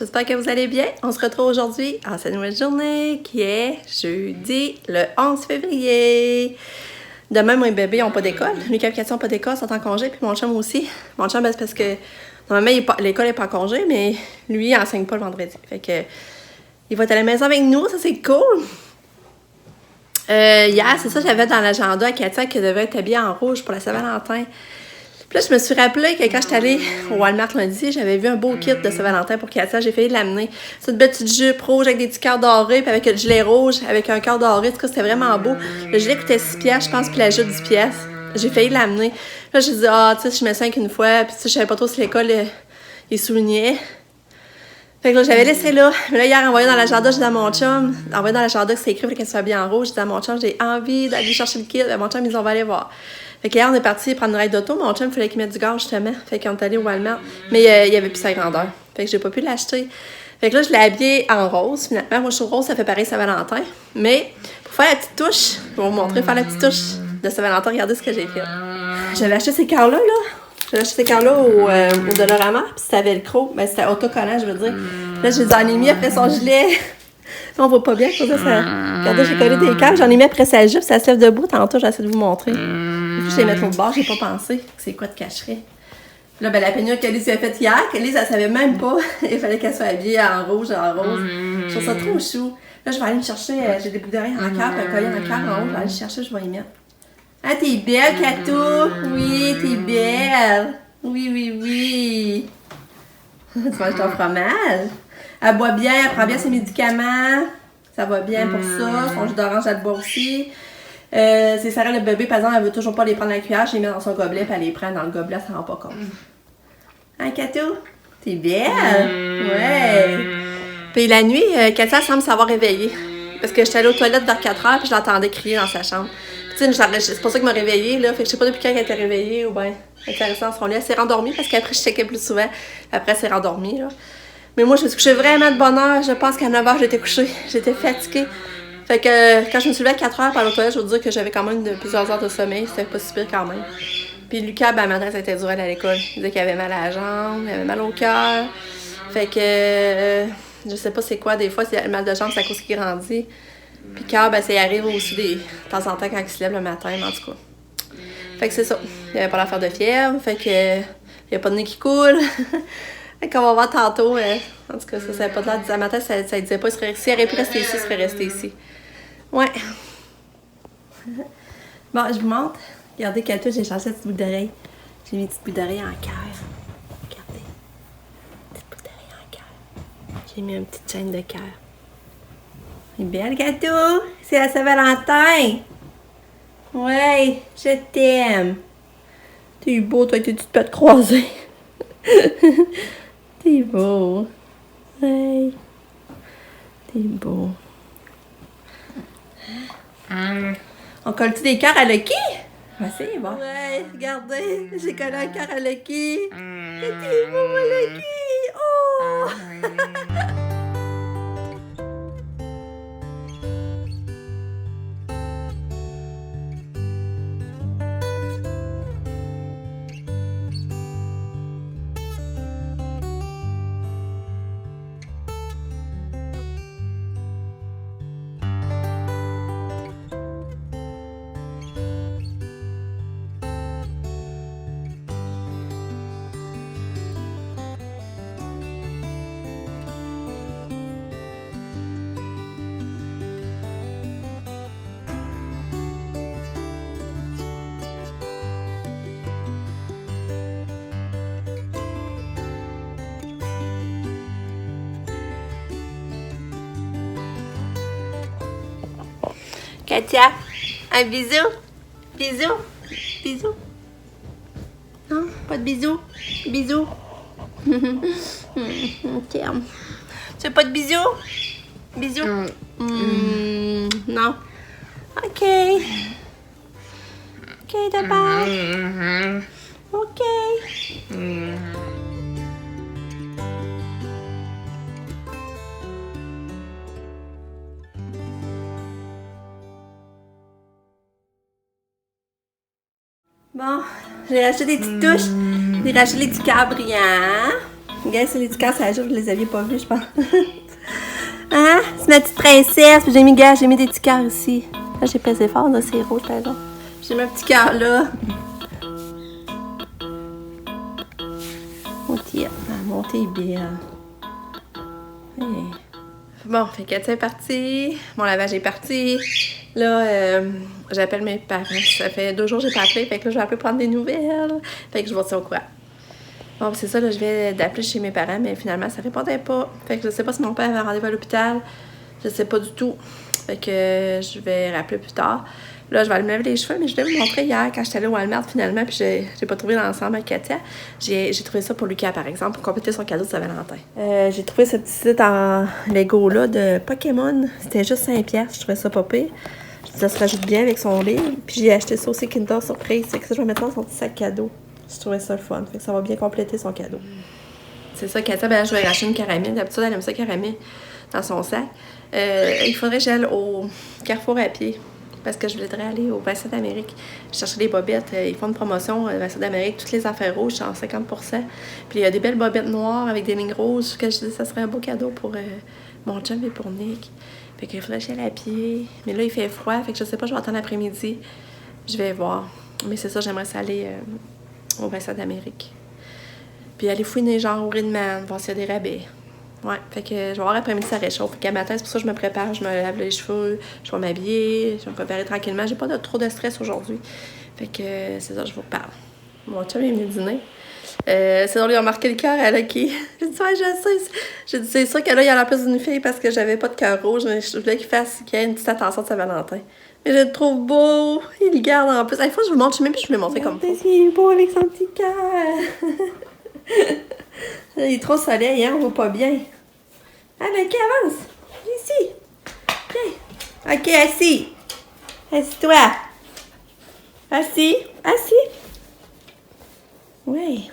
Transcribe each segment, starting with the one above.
j'espère que vous allez bien. On se retrouve aujourd'hui en cette nouvelle journée qui est jeudi le 11 février. Demain, moi et bébé n'ont pas d'école. Lucas et Cathy n'ont pas d'école, sont en congé, puis mon chum aussi. Mon chum, c'est parce que normalement, l'école n'est pas en congé, mais lui, il n'enseigne pas le vendredi. Fait que il va être à la maison avec nous, ça c'est cool. Hier, c'est ça, j'avais dans l'agenda à Katia qui devait être habillée en rouge pour la Saint-Valentin. Puis là, je me suis rappelé que quand j'étais allée au Walmart lundi, j'avais vu un beau kit de Saint-Valentin pour Katia. J'ai failli l'amener. C'est une petite jupe rouge avec des petits cœurs dorés, puis avec le gilet rouge, avec un cœur doré. En tout cas, c'était vraiment beau. Le gilet coûtait 6 piastres, je pense, puis la jupe 10 piastres. J'ai failli l'amener. Là, j'ai dit, tu sais, je mets 5 une fois, puis tu sais, je savais pas trop si l'école, il soulignait. Fait que là, j'avais laissé là. Mais là, hier, envoyé dans l'agenda, j'ai dit à mon chum, envoyé dans l'agenda que c'est écrit, qu'elle soit bien en rouge. J'ai dit à mon chum, j'ai envie d'aller chercher le kit. Mon chum, ils ont aller voir. Fait que hier, on est parti prendre une ride d'auto. Mon chum, il fallait qu'il mette du gaz, justement. Fait qu'on est allé au Walmart. Mais il y avait plus sa grandeur. Fait que j'ai pas pu l'acheter. Fait que là, je l'ai habillé en rose. Finalement, moi, je trouve rose, ça fait pareil Saint-Valentin. Mais pour faire la petite touche, je vais vous montrer, faire la petite touche de Saint-Valentin. Regardez ce que j'ai fait. J'avais acheté ces cœurs-là, là. J'avais acheté ces cœurs-là au Dollarama. Puis c'était velcro. Ben, c'était autocollant, je veux dire. Là, je les en ai mis après son gilet. Là, on voit pas bien à cause de ça. Regardez, j'ai collé des cœurs. J'en ai mis après sa jupe. Ça se lève debout. Tantôt, j'essaie de vous montrer. Puis, je les mettre au bord. J'ai pas pensé. C'est quoi de cacherait? Là, ben, la pénurie qu'Alice lui a faite hier, qu'Alice, elle savait même pas. Il fallait qu'elle soit habillée en rouge, en rose. Je trouve ça trop chou. Là, je vais aller me chercher. J'ai des bouts d'oreilles en cœur, un collier en cœur en haut. Je vais aller chercher, je vais y mettre. Ah, t'es belle, Cato! Oui, t'es belle! Oui, oui, oui! Tu manges ton fromage? Elle boit bien, elle prend bien ses médicaments. Ça va bien pour ça. Son jus d'orange, elle le boit aussi. C'est Sarah, le bébé, par exemple, elle veut toujours pas les prendre dans la cuillère. Je les mets dans son gobelet, puis elle les prend dans le gobelet, ça rend pas compte. Hein, Cato? T'es belle? Ouais! Puis la nuit, Katia semble s'avoir réveillée. Parce que j'étais allée aux toilettes vers 4h, puis je l'entendais crier dans sa chambre. C'est pour ça qu'il m'a réveillée, là. Fait que je sais pas depuis quand elle était réveillée ou bien elle était restée dans son lit. Elle s'est rendormie parce qu'après, je checkais plus souvent. Après, elle s'est rendormie, là. Mais moi, je me suis couchée vraiment de bonne heure. Je pense qu'à 9h, j'étais couchée. J'étais fatiguée. Fait que quand je me suis levée à 4h par l'autoyage, je veux dire que j'avais quand même plusieurs heures de sommeil. C'était pas si pire quand même. Puis Lucas, ben, matin, ça a été dur à aller à l'école. Il disait qu'il avait mal à la jambe, il avait mal au cœur. Fait que je sais pas c'est quoi. Des fois, c'est le mal de jambe, c'est à cause qu'il grandit. Puis cœur, ben, ça y arrive aussi de temps en temps quand il se lève le matin, mais en tout cas. Fait que c'est ça. Il avait pas l'affaire de fièvre. Fait que il y a pas de nez qui coule. Fait qu'on va voir tantôt. En tout cas, ça savait pas de l'air. Le matin, ça disait pas. S'il aurait pu rester ici, il serait resté ici. Ouais. Bon, je vous montre. Regardez quelle touche j'ai changé cette petite boucle d'oreille. J'ai mis une petite boucle d'oreille en cœur. Regardez. Petite boucle d'oreille en cœur. J'ai mis une petite chaîne de cœur. C'est belle, Gâteau! C'est la Saint-Valentin! Ouais, je t'aime! T'es beau, toi, avec tes petites pattes croisées! T'es beau! Ouais! T'es beau! On colle-tu des cœurs à Lucky? Ouais, c'est bon! Ouais, regardez! J'ai collé un cœur à Lucky! T'es beau, Lucky! Oh! Katia, un bisou? Bisou? Bisou? Non, pas de bisou? Bisou? Ok. Tu veux pas de bisou? Bisou? Non. Ok. Ok, d'abord. Ok. Bon, j'ai racheté des petites touches. J'ai racheté les petits cœurs brillants. Regarde, c'est les étiquettes, c'est la jour, vous les aviez pas vus, je pense. Hein? C'est ma petite princesse. Puis j'ai mis des petits cœurs ici. Là, j'ai pesé fort, là, c'est rouge, par exemple. J'ai mis un petit cœur là. La montée est bien. Hey. Bon, fait que c'est parti. Mon lavage est parti. Là, j'appelle mes parents. Ça fait 2 jours que j'ai pas appelé. Fait que là, je vais appeler prendre des nouvelles. Fait que je vais te au courant. Bon, c'est ça, là, je vais d'appeler chez mes parents, mais finalement, ça répondait pas. Fait que je sais pas si mon père avait rendez-vous à l'hôpital. Je sais pas du tout. Fait que je vais rappeler plus tard. Là, je vais aller me laver les cheveux, mais je voulais vous montrer hier quand j'étais allée au Walmart finalement, puis j'ai pas trouvé l'ensemble avec Katia. J'ai trouvé ça pour Lucas, par exemple, pour compléter son cadeau de Saint-Valentin. J'ai trouvé ce petit site en Lego-là de Pokémon. C'était juste 5$. Je trouvais ça pas pire. Ça se rajoute bien avec son livre. Puis j'ai acheté ça aussi Kinder Surprise. Fait que ça, je vais mettre dans son petit sac cadeau. Je trouvais ça le fun. Fait que ça va bien compléter son cadeau. C'est ça, Katia, ben, je vais racheter une caramel. D'habitude, elle aime ça caramel dans son sac. Il faudrait que j'aille au Carrefour à pied. Parce que je voudrais aller au Vincent d'Amérique. Je cherchais des bobettes. Ils font une promotion, Vincent d'Amérique. Toutes les affaires rouges sont en 50%. Puis il y a des belles bobettes noires avec des lignes rouges. Que je dis, ça serait un beau cadeau pour mon chum et pour Nick. Fait qu'il faudrait que j'aille à pied. Mais là, il fait froid. Fait que je sais pas, je vais attendre l'après-midi. Je vais voir. Mais c'est ça, j'aimerais ça aller au Vincent d'Amérique. Puis aller fouiner genre au Redman, voir s'il y a des rabais. Ouais, fait que je vais voir après-midi, ça réchauffe. Fait qu'à matin, c'est pour ça que je me prépare, je me lave les cheveux, je vais m'habiller, je vais me préparer tranquillement. J'ai pas trop de stress aujourd'hui. Fait que c'est ça, je vous parle. Mon chum est venu dîner. C'est drôle, il a marqué le cœur à Lucky. J'ai dit, ouais, je sais. J'ai dit, c'est sûr que là, il a la place d'une fille parce que j'avais pas de cœur rouge, mais je voulais qu'il ait une petite attention de Saint-Valentin. Mais je le trouve beau. Il le garde en plus. Une fois, je vous le montre, je sais même plus, je vous l'ai montré comme ça. Il est beau avec son petit cœur. Il est trop soleil, hein, on voit pas bien. Ah, ben, qui avance? Ici. Viens. Ok, assis. Assis-toi. Assis. Assis. Oui.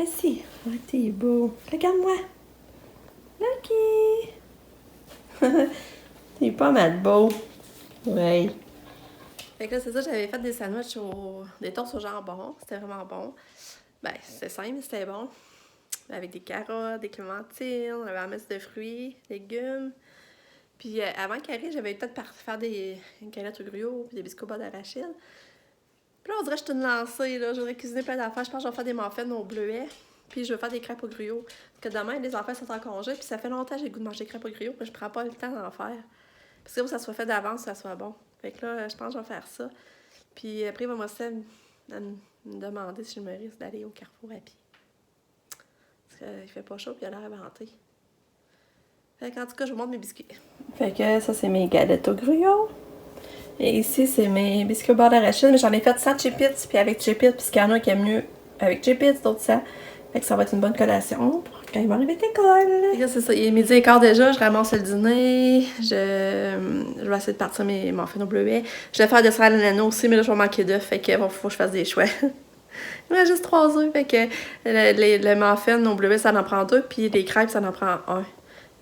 Assis. Oh, t'es beau. Regarde-moi. Ok. T'es pas mal beau. Oui. Fait que là, c'est ça, j'avais fait des sandwichs des toasts au jambon. C'était vraiment bon. Ben, c'était simple, mais c'était bon. Avec des carottes, des clémentines, on avait la messe de fruits, légumes. Puis avant qu'il arrive, j'avais eu le temps de faire une galette au gruau puis des biscuits au beurre d'arachide. Puis là, on dirait que je suis une lancée, là. Je voudrais cuisiner plein d'affaires. Je pense que je vais faire des muffins au bleuet. Puis je vais faire des crêpes au gruau. Parce que demain, les enfants sont en congé. Puis ça fait longtemps que j'ai le goût de manger des crêpes au gruau. Puis je prends pas le temps d'en faire. Parce que ça soit fait d'avance, ça soit bon. Fait que là, je pense que je vais faire ça. Puis après, il va me demander si je me risque d'aller au Carrefour à pied. Parce qu'il fait pas chaud puis il a l'air inventé. Fait qu'en tout cas, je vous montre mes biscuits. Fait que ça, c'est mes galettes au gruau. Et ici, c'est mes biscuits au beurre d'arachide. Mais j'en ai fait sans Chip-Its puis avec Chip-Its. Puis qu'il y en a qui aiment mieux avec Chip-Its, d'autres ça. Fait que ça va être une bonne collation pour quand ils vont arriver à l'école. Fait que c'est ça, il est 12h15 déjà. Je ramasse le dîner. Je vais essayer de partir mes muffins au bleuet. Je vais faire des salades à l'anneau aussi, mais là, je vais manquer d'œufs. Fait que faut que je fasse des choix. Il me reste juste 3 œufs. Fait que le muffin au bleuet, ça en prend 2. Puis les crêpes, ça en prend 1.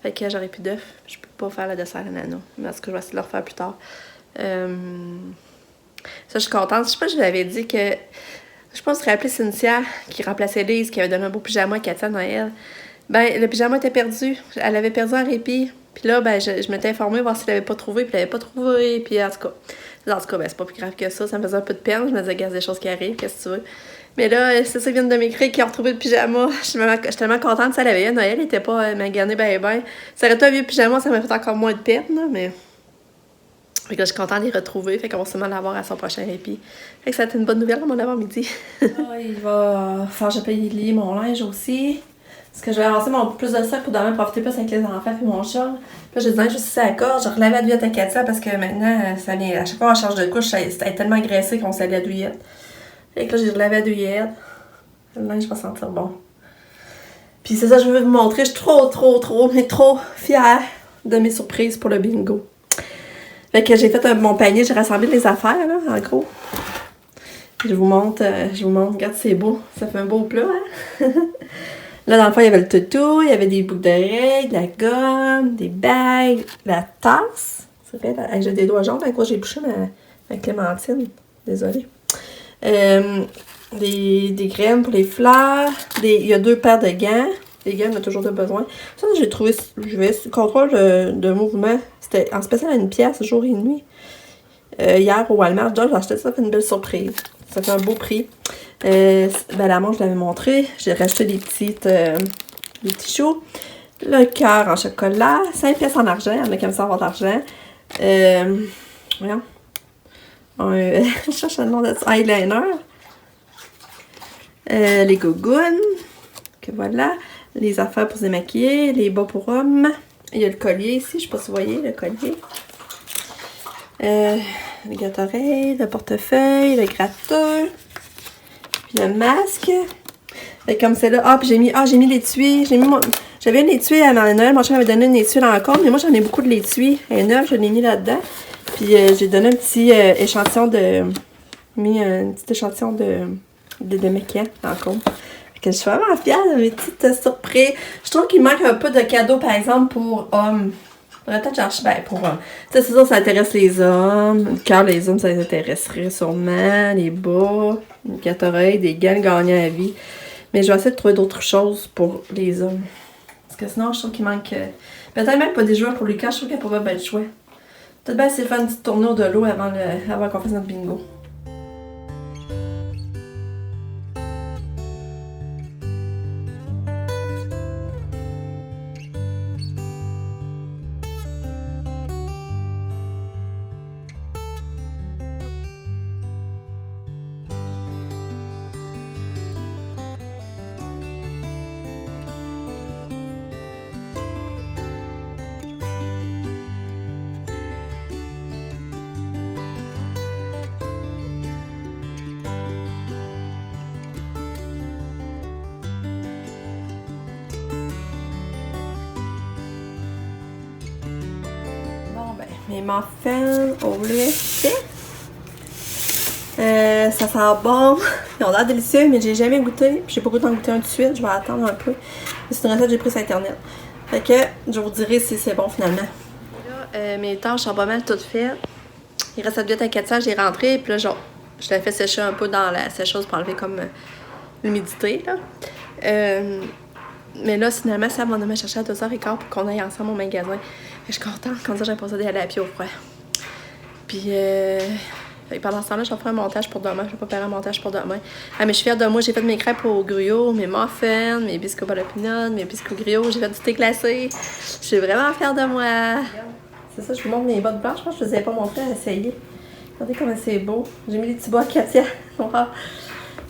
Fait que j'aurai plus d'œufs. Je peux pas faire le dessert à l'anneau. Mais est-ce que je vais essayer de le refaire plus tard. Ça, je suis contente. Je sais pas, je lui avais dit que... Je pense que tu rappelais Cynthia, qui remplaçait Lise, qui avait donné un beau pyjama à Katia à Noël. Ben, le pyjama était perdu. Elle avait perdu en répit. Puis là, ben, je m'étais informée voir s'il l'avait pas trouvé. Puis il l'avait pas trouvé. Puis en tout cas, ben, c'est pas plus grave que ça. Ça me faisait un peu de peine. Je me disais, gars, des choses qui arrivent, qu'est-ce que tu veux. Mais là, c'est ça qui vient de m'écrire qu'ils ont retrouvé le pyjama. Je suis tellement contente. Ça, la veille à Noël, elle était pas maganée ben. Ça aurait été un vieux pyjama, ça m'a fait encore moins de peine, là, mais... Fait que là, je suis contente de les retrouver. Fait qu'on va sûrement l'avoir à son prochain répit. Fait que ça a été une bonne nouvelle à mon avant-midi. Il va faire je paye lier mon linge aussi. Parce que je vais avancer mon plus de ça pour demain profiter plus avec les enfants et mon chat. Puis là, j'ai dit, juste ici à la corde. Je relève la douillette à Katia parce que maintenant, ça vient. À chaque fois, on change de couche, elle est tellement graissée qu'on s'allie la douillette. Fait que là, j'ai relevé la douillette. Le linge va sentir bon. Puis c'est ça, je veux vous montrer. Je suis trop fière de mes surprises pour le bingo. Fait que j'ai fait mon panier, j'ai rassemblé les affaires, là, en gros. Je vous montre, regarde, c'est beau. Ça fait un beau plat, hein? Là, dans le fond, il y avait le toutou, il y avait des boucles d'oreilles, de la gomme, des bagues, la tasse. C'est vrai, j'ai des doigts jaunes, avec quoi j'ai bouché ma clémentine. Désolée. des graines pour les fleurs. Il y a 2 paires de gants. Les gants, on a toujours de besoin. Ça, j'ai trouvé, contrôle de mouvement. C'était en spécial à une pièce, jour et nuit. Hier au Walmart, j'ai acheté ça, ça fait une belle surprise. Ça fait un beau prix. La montre, je l'avais montré. J'ai racheté des petits choux. Le cœur en chocolat. 5 pièces en argent. Il y en a qui aiment ça avoir d'argent. Voyons. Je cherche le nom de ça. Eyeliner. Les gougounes. Que voilà. Les affaires pour se démaquiller. Les bas pour hommes. Il y a le collier ici. Je sais pas si vous voyez le collier. Le gâte-oreilles. Le portefeuille. Le gratteur. Puis le masque. Et comme c'est là. Ah, puis j'ai mis l'étui. J'avais un étui à Noël. Mon chien m'avait donné un étui là encore. Mais moi, j'en ai beaucoup de l'étui. Un neuf, je l'ai mis là-dedans. Puis j'ai donné un petit échantillon de. Un petit échantillon de maquillage encore. Que je suis vraiment fière de mes petites surprises. Je trouve qu'il manque un peu de cadeaux, par exemple, pour hommes. Peut-être chercher, pour hommes. Tu sais, c'est sûr, ça intéresse les hommes. Le cœur, les hommes, ça les intéresserait sûrement. Les bas, les gâte-oreilles, des gants gagnants à vie. Mais je vais essayer de trouver d'autres choses pour les hommes. Parce que sinon, je trouve qu'il manque. Peut-être même pas des joueurs pour les cœurs, je trouve qu'il n'y a pas bien de choix. Peut-être bien essayer de faire une petite tournure de l'eau avant qu'on fasse notre bingo. Mes muffins au lait fait. Ça sent bon. Ils ont l'air délicieux, mais j'ai jamais goûté. J'ai pas goûté d'en goûter un tout de suite. Je vais attendre un peu. C'est une recette que j'ai prise sur Internet. Fait que je vous dirai si c'est bon finalement. Là, mes tâches sont pas mal toutes faites. Il reste la bouillette à 400, j'ai rentré. Puis là, genre, je l'ai fait sécher un peu dans la sécheuse pour enlever comme l'humidité. Là. Mais là, finalement, ça m'a demandé chercher à 2h15 pour qu'on aille ensemble au magasin. Je suis contente, comme ça, j'ai pas ça d'aller à pied au froid. Puis, pendant ce temps-là, je vais faire un montage pour demain. Je vais pas faire un montage pour demain. Ah, mais je suis fière de moi. J'ai fait mes crêpes au gruyot, mes muffins, mes biscuits au beurre de pinot, mes biscuits au gruyot. J'ai fait du thé glacé. Je suis vraiment fière de moi. C'est ça, je vous montre mes bottes blanches. Je pense que je ne les ai pas montrées à essayer. Regardez comment c'est beau. J'ai mis des petits bas à Katia.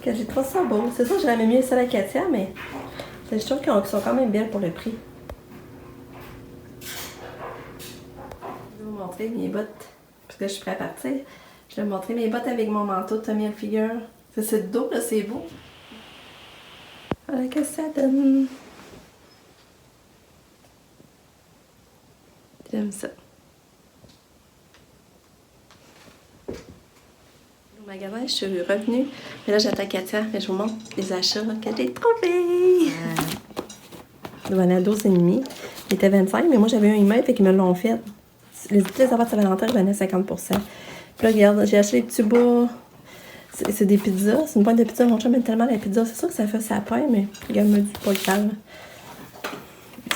J'ai trouvé ça beau. C'est ça, j'aurais mieux celle à Katia, mais je trouve qu'elles sont quand même belles pour le prix. Je vais vous montrer mes bottes, parce que je suis prête à partir. Je vais vous montrer mes bottes avec mon manteau de Tommy Hilfiger. C'est le dos, là, c'est beau. Voilà que ça donne. J'aime ça. Au magasin, je suis revenue. Mais là, j'attends Katia. Mais je vous montre les achats que j'ai trouvés. Il venait à 12,5. Il était 25, mais moi, j'avais un email, fait qu'ils me l'ont fait. Toutes les affaires de Saint-Valentin venaient à 50%. Puis là, regarde, j'ai acheté les petits bas. C'est des pizzas. C'est une boîte de pizza. Mon chum aime tellement la pizza. C'est sûr que ça fait sa pain, mais regarde, me dit pas le tal.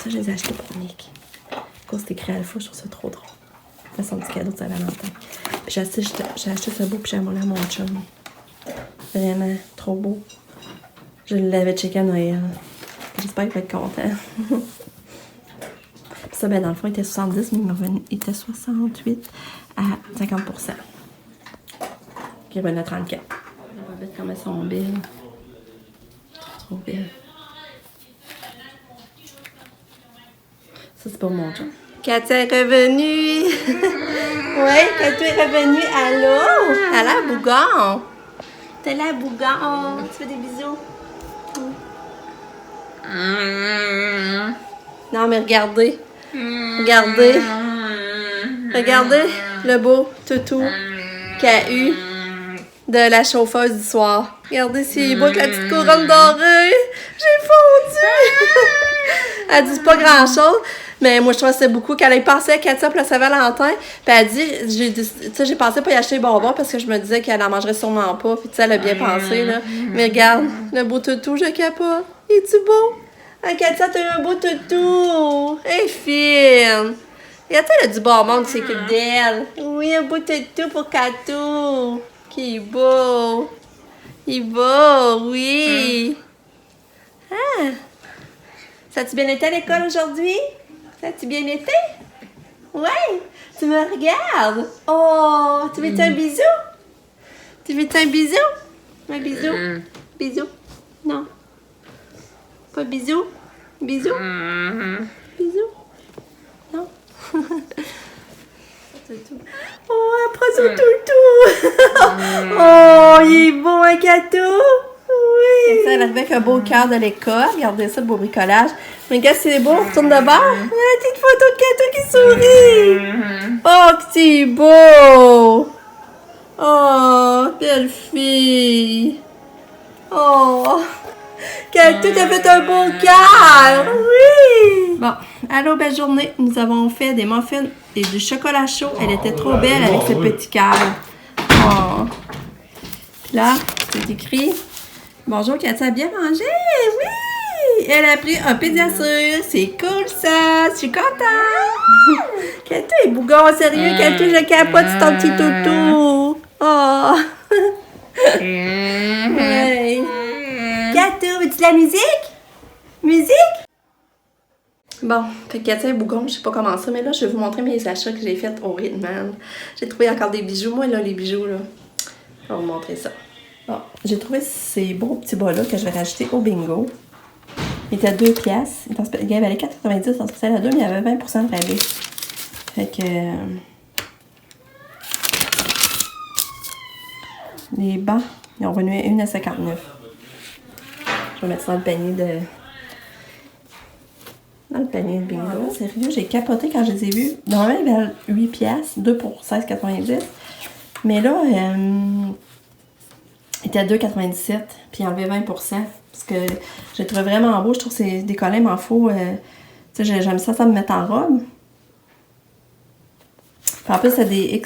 Ça, je les ai achetés pour Nick. Quand c'est écrit Alpha, je trouve ça trop drôle. C'est son petit cadeau de Saint-Valentin. Puis j'ai acheté ce beau pyjama-là à mon chum. Vraiment, trop beau. Je l'avais checké à Noël. J'espère qu'il va être content. Puis ça, ben dans le fond, il était 70, mais il était 68 à 50%. Puis il revenait à 34. On va voir comment elles sont belles. Trop belles. Ça, c'est pour mon chum. Katia est revenue! Oui, Katia est revenue. Allô? Elle a l'air bougon. T'as l'air bougon. Tu fais des bisous? Non, mais regardez. Regardez. Regardez le beau toutou qu'il a eu de la chauffeuse du soir. Regardez s'il est beau avec la petite couronne dorée. J'ai fondu! Elle dit pas grand-chose, mais moi, je trouvais que c'était beaucoup. Quand elle pensait à Katia pour la Saint-Valentin, puis elle dit, j'ai pensé pas y acheter des bonbons parce que je me disais qu'elle en mangerait sûrement pas. Puis tu sais, elle a bien pensé, là. Mais regarde, le beau toutou, je capote. Es-tu beau? Ah, Katia, t'as eu un beau toutou. Elle est fine. Regarde, elle a du bonbon qui s'occupe d'elle. Oui, un beau toutou pour Katou. Qui est beau. Il est beau, oui. Ah. Ça a-tu bien été à l'école aujourd'hui? Ça a-tu bien été? Ouais. Tu me regardes. Oh, tu veux un bisou? Tu veux un bisou? Un bisou? Bisou? Non. Pas bisou? Bisou? Bisou? Non. Oh, après son toutou! Oh, il est beau, un gâteau! Oui! Ça, elle arrive avec un beau cœur de l'école. Regardez ça, le beau bricolage. Mais regarde, c'est beau, on retourne de bord. Une petite photo de gâteau qui sourit! Oh, que c'est beau! Oh, belle fille! Oh! Gâteau, t'as fait un beau cœur! Oui! Bon, allô, belle journée. Nous avons fait des muffins et du chocolat chaud. Elle était trop belle avec ce petit cœur. Oh! Puis là, c'est écrit. Bonjour, Katia a bien mangé? Oui! Elle a pris un pédiasure. C'est cool, ça! Je suis contente! Katia est bougon, sérieux. Katia, je capote sur ton petit toutou. Oh! Ouais. Katia, veux-tu de la musique? Musique? Bon, fait que Katia est bougon, je sais pas comment ça, mais là, je vais vous montrer mes achats que j'ai faits au Ritman. J'ai trouvé encore des bijoux. Moi, là, les bijoux, là, je vais vous montrer ça. Bon, j'ai trouvé ces beaux petits bas-là que je vais rajouter au bingo. Il était à 2 piastres. Il valait 4,90 en spécial à 2, mais il y avait 20% de rabais. Fait que... les bancs, ils ont revenu à 1,59. Je vais mettre ça dans le panier de... Dans le panier de bingo. Sérieux, j'ai capoté quand je les ai vus. Normalement, ils valent 8 piastres, 2 pour 16,90. Mais là, il était à 2,97. Puis il enlevé 20%. Parce que je les trouve vraiment beau. Je trouve que c'est des collets, mais il faut... tu sais, j'aime ça me mettre en robe. Puis en plus, c'est des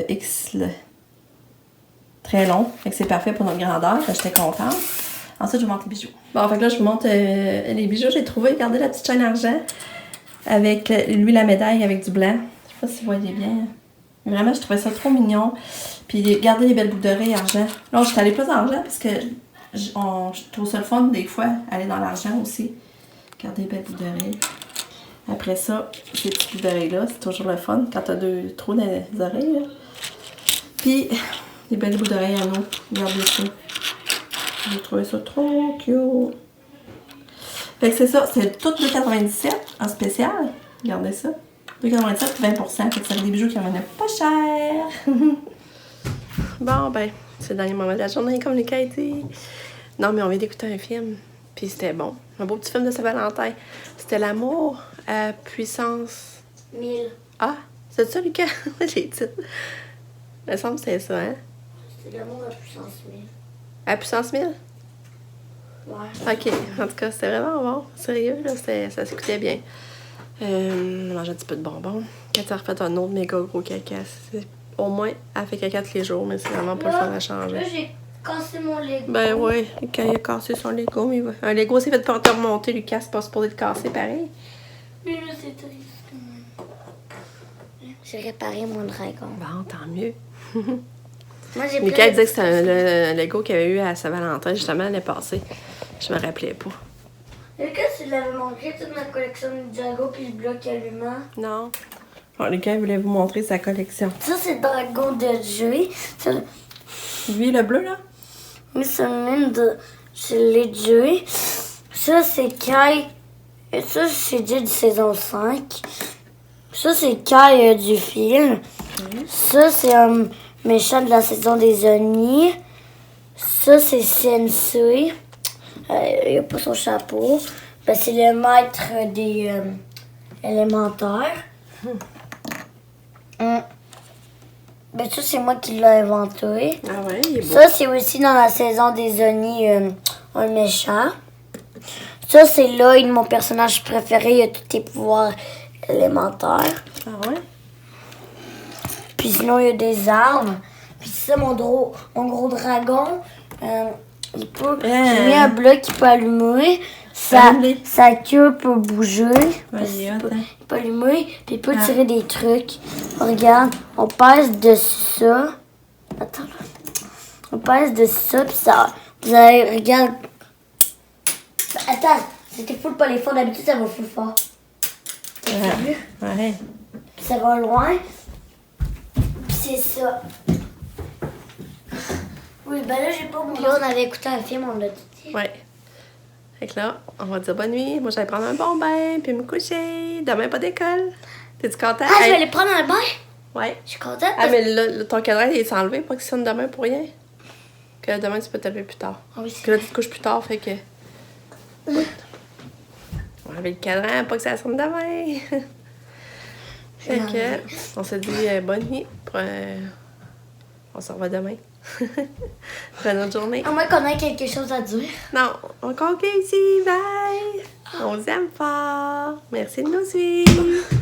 X là, très longs. Fait que c'est parfait pour notre grandeur. J'étais contente. Ensuite, je vous montre les bijoux. Bon, fait que là, je vous montre les bijoux. J'ai trouvé, regardez la petite chaîne argent avec lui, la médaille avec du blanc. Je sais pas si vous voyez bien. Vraiment, je trouvais ça trop mignon. Puis, regardez les belles boucles d'oreilles argent. Là, je suis allée plus argent parce que je trouve ça le fun, des fois, aller dans l'argent aussi. Regardez les belles boucles d'oreilles. Après ça, ces petites boucles d'oreilles-là, c'est toujours le fun quand t'as 2 trous dans les oreilles. Là. Puis, les belles boucles d'oreilles à nous. Regardez ça. J'ai trouvé ça trop cute. Fait que c'est ça, c'est tout 2,97 en spécial. Regardez ça. 2,97 et 20%. Fait que c'est des bijoux qui en venaient pas cher. Bon, ben, c'est le dernier moment de la journée, comme les qualités. Non, mais on vient d'écouter un film. Puis c'était bon. Un beau petit film de Saint-Valentin. C'était l'amour à puissance 1000. Ah, c'est ça, Lucas? Les titres. Il me semble que c'était ça, hein? C'était l'amour à puissance 1000. À puissance 1000? Ouais. Ok, en tout cas, c'était vraiment bon. Sérieux, là, ça s'écoutait bien. On mangeait un petit peu de bonbons. Katia a refait un autre méga gros caca. Au moins, elle fait caca tous les jours, mais c'est vraiment pas le fun à changer. Là, j'ai cassé mon Lego. Ben ouais, quand il a cassé son Lego, mais un Lego s'est fait pour te remonter, Lucas, c'est pas supposé te casser pareil. Mais là, c'est triste. J'ai réparé mon dragon. Bon, tant mieux. Moi, j'ai Lucas disait que c'était un Lego qu'il avait eu à Saint-Valentin, justement, l'année passée. Je me rappelais pas. Lucas, tu l'avais montré toute ma collection de Django puis le bloc allumant. Non. Bon, Lucas voulait vous montrer sa collection. Ça, c'est le dragon de Joey. Lui, le bleu, là? Oui, c'est le mine de... C'est les Joey. Ça, c'est Kai. Et ça, c'est Jay de saison 5. Ça, c'est Kai du film. Ça, c'est un méchant de la saison des Oni. Ça, c'est Sensei. Il a pas son chapeau. Ben, c'est le maître des élémentaires. Ben, ça, c'est moi qui l'ai inventé. Ah ouais, il est beau. Ça, c'est aussi dans la saison des Oni, un méchant. Ça, c'est Lloyd, mon personnage préféré. Il a tous tes pouvoirs élémentaires. Ah ouais? Puis sinon, il y a des armes. Puis ça, mon gros dragon, il peut... J'ai mis un bloc qui peut allumer. Sa queue peut bouger. Il peut allumer. Puis il peut tirer des trucs. Regarde, on passe dessus ça. Attends, là. On passe dessus ça, puis ça... Vous allez, regarde... Attends, c'était full pas les forts. D'habitude, ça va full fort. Ouais. Puis ça va loin. Puis c'est ça. Oui, ben là, j'ai pas oublié. On avait écouté un film, on l'a dit. Ouais. Fait que là, on va dire bonne nuit. Moi, j'allais prendre un bon bain, puis me coucher. Demain, pas d'école. T'es-tu content? Ah, je vais aller prendre un bain? Ouais. Je suis contente. Ah, mais là, ton cadran, il est enlevé, pas qu'il sonne demain pour rien. Que demain, tu peux te lever plus tard. Ah oui, que là, tu te couches plus tard, fait que... On va enlever le cadran, pas que ça sonne demain. Fait que, on se dit bonne nuit. On se revoit demain. Pour une autre journée. À moins qu'on ait quelque chose à dire. Non, on conclut ici. Bye! On vous aime fort. Merci de nous suivre.